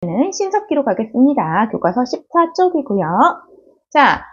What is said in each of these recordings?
는 신석기로 가겠습니다. 교과서 14쪽이고요. 자,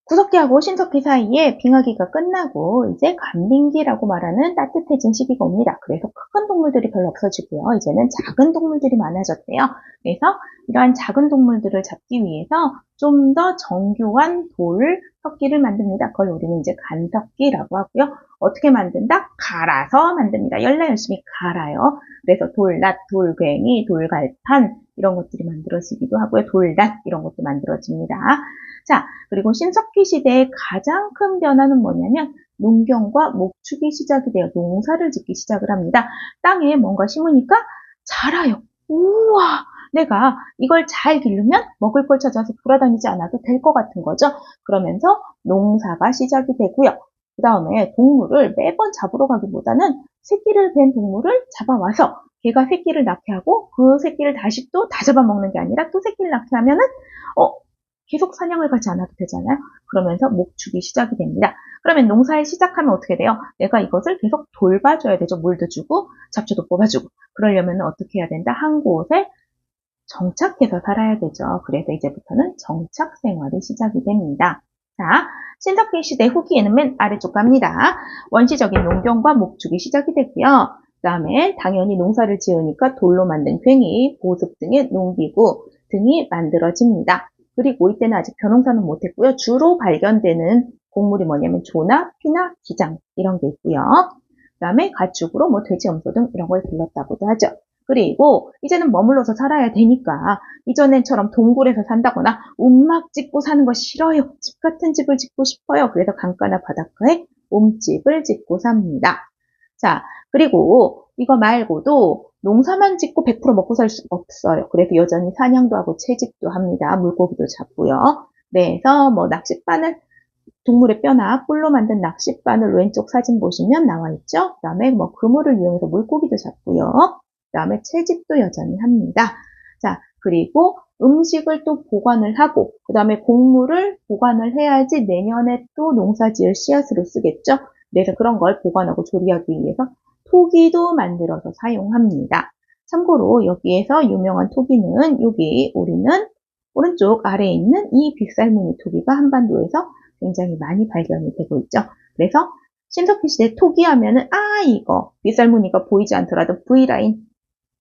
구석기하고 신석기 사이에 빙하기가 끝나고 이제 간빙기라고 말하는 따뜻해진 시기가 옵니다. 그래서 큰 동물들이 별로 없어지고요. 이제는 작은 동물들이 많아졌대요. 그래서 이러한 작은 동물들을 잡기 위해서 좀 더 정교한 돌 석기를 만듭니다. 그걸 우리는 이제 간석기라고 하고요. 어떻게 만든다? 갈아서 만듭니다. 열심히 갈아요. 그래서 돌낫, 돌괭이, 돌갈판 이런 것들이 만들어지기도 하고요. 돌낫 이런 것도 만들어집니다. 자, 그리고 신석기 시대의 가장 큰 변화는 뭐냐면 농경과 목축이 시작이 돼요. 농사를 짓기 시작을 합니다. 땅에 뭔가 심으니까 자라요. 우와! 내가 이걸 잘 기르면 먹을 걸 찾아서 돌아다니지 않아도 될 것 같은 거죠. 그러면서 농사가 시작이 되고요. 그 다음에 동물을 매번 잡으러 가기보다는 새끼를 뵌 동물을 잡아와서 걔가 새끼를 낳게 하고 그 새끼를 다시 또 다 잡아먹는 게 아니라 또 새끼를 낳게 하면은 계속 사냥을 가지 않아도 되잖아요. 그러면서 목축이 시작이 됩니다. 그러면 농사를 시작하면 어떻게 돼요? 내가 이것을 계속 돌봐줘야 되죠. 물도 주고 잡초도 뽑아주고. 그러려면 어떻게 해야 된다? 한 곳에 정착해서 살아야 되죠. 그래서 이제부터는 정착 생활이 시작이 됩니다. 자, 신석기 시대 후기에는 맨 아래쪽 갑니다. 원시적인 농경과 목축이 시작이 되고요. 그 다음에 당연히 농사를 지으니까 돌로 만든 괭이, 보습 등의 농기구 등이 만들어집니다. 그리고 이때는 아직 벼농사는 못했고요. 주로 발견되는 곡물이 뭐냐면 조나, 피나, 기장 이런 게 있고요. 그 다음에 가축으로 돼지, 염소 등 이런 걸 길렀다고도 하죠. 그리고 이제는 머물러서 살아야 되니까 이전엔처럼 동굴에서 산다거나 움막 짓고 사는 거 싫어요. 집 같은 집을 짓고 싶어요. 그래서 강가나 바닷가에 옴집을 짓고 삽니다. 자, 그리고 이거 말고도 농사만 짓고 100% 먹고 살 수 없어요. 그래서 여전히 사냥도 하고 채집도 합니다. 물고기도 잡고요. 그래서 낚싯바늘, 동물의 뼈나 뿔로 만든 낚싯바늘 왼쪽 사진 보시면 나와 있죠. 그 다음에 그물을 이용해서 물고기도 잡고요. 그 다음에 채집도 여전히 합니다. 자, 그리고 음식을 또 보관을 하고, 그 다음에 곡물을 보관을 해야지 내년에 또 농사 지을 씨앗으로 쓰겠죠. 그래서 그런 걸 보관하고 조리하기 위해서 토기도 만들어서 사용합니다. 참고로 여기에서 유명한 토기는 여기 우리는 오른쪽 아래에 있는 이 빅살무늬 토기가 한반도에서 굉장히 많이 발견이 되고 있죠. 그래서 신석기 시대 토기 하면은 이거 빗살무늬가 보이지 않더라도 V라인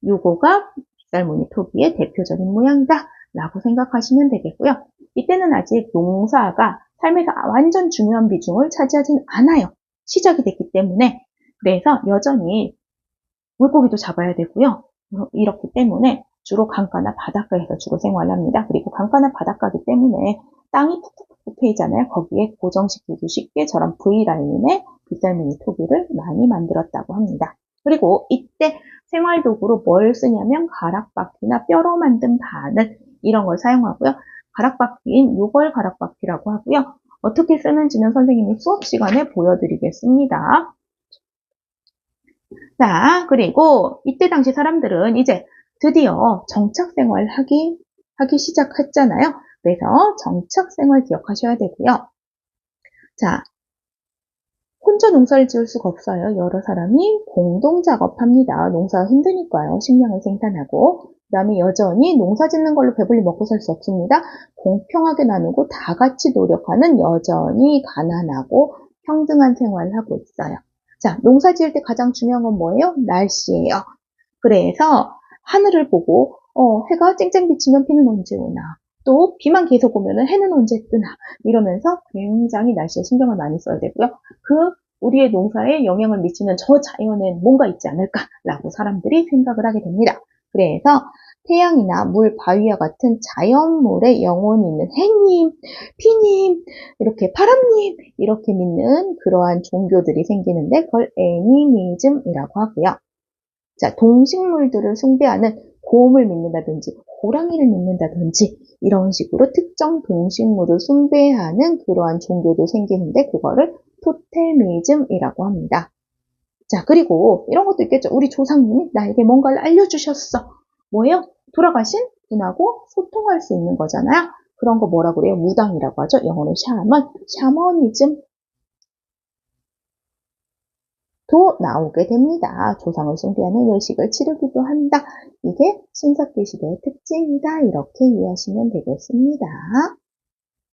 요거가 빗살무늬 토기의 대표적인 모양이다 라고 생각하시면 되겠고요. 이때는 아직 농사가 삶에서 완전 중요한 비중을 차지하진 않아요. 시작이 됐기 때문에. 그래서 여전히 물고기도 잡아야 되고요. 이렇기 때문에 주로 강가나 바닷가에서 주로 생활을 합니다. 그리고 강가나 바닷가이기 때문에 땅이 푹푹 패이잖아요. 거기에 고정시키기 쉽게 저런 V라인의 빗살무늬 토기를 많이 만들었다고 합니다. 그리고 이때 생활도구로 뭘 쓰냐면 가락바퀴나 뼈로 만든 바늘 이런 걸 사용하고요. 가락바퀴인 요걸 가락바퀴라고 하고요. 어떻게 쓰는지는 선생님이 수업 시간에 보여드리겠습니다. 자, 그리고 이때 당시 사람들은 이제 드디어 정착생활 하기 시작했잖아요. 그래서 정착생활 기억하셔야 되고요. 자, 혼자 농사를 지을 수가 없어요. 여러 사람이 공동 작업합니다. 농사가 힘드니까요. 식량을 생산하고. 그 다음에 여전히 농사 짓는 걸로 배불리 먹고 살 수 없습니다. 공평하게 나누고 다 같이 노력하는 여전히 가난하고 평등한 생활을 하고 있어요. 자, 농사 지을 때 가장 중요한 건 뭐예요? 날씨예요. 그래서 하늘을 보고 해가 쨍쨍 비치면 비는 언제 오나 또 비만 계속 오면 해는 언제 뜨나 이러면서 굉장히 날씨에 신경을 많이 써야 되고요. 우리의 농사에 영향을 미치는 저 자연엔 뭔가 있지 않을까라고 사람들이 생각을 하게 됩니다. 그래서 태양이나 물, 바위와 같은 자연물에 영혼이 있는 해님, 피님, 이렇게 바람님 이렇게 믿는 그러한 종교들이 생기는데 그걸 애니미즘이라고 하고요. 자, 동식물들을 숭배하는 곰을 믿는다든지 호랑이를 믿는다든지 이런 식으로 특정 동식물을 숭배하는 그러한 종교도 생기는데 그거를 토테미즘이라고 합니다. 자, 그리고 이런 것도 있겠죠. 우리 조상님이 나에게 뭔가를 알려주셨어. 뭐예요? 돌아가신 분하고 소통할 수 있는 거잖아요. 그런 거 뭐라고 그래요? 무당이라고 하죠. 영어로 샤머니즘. 나오게 됩니다. 조상을 숭배하는 의식을 치르기도 한다. 이게 신석기시대의 특징이다. 이렇게 이해하시면 되겠습니다.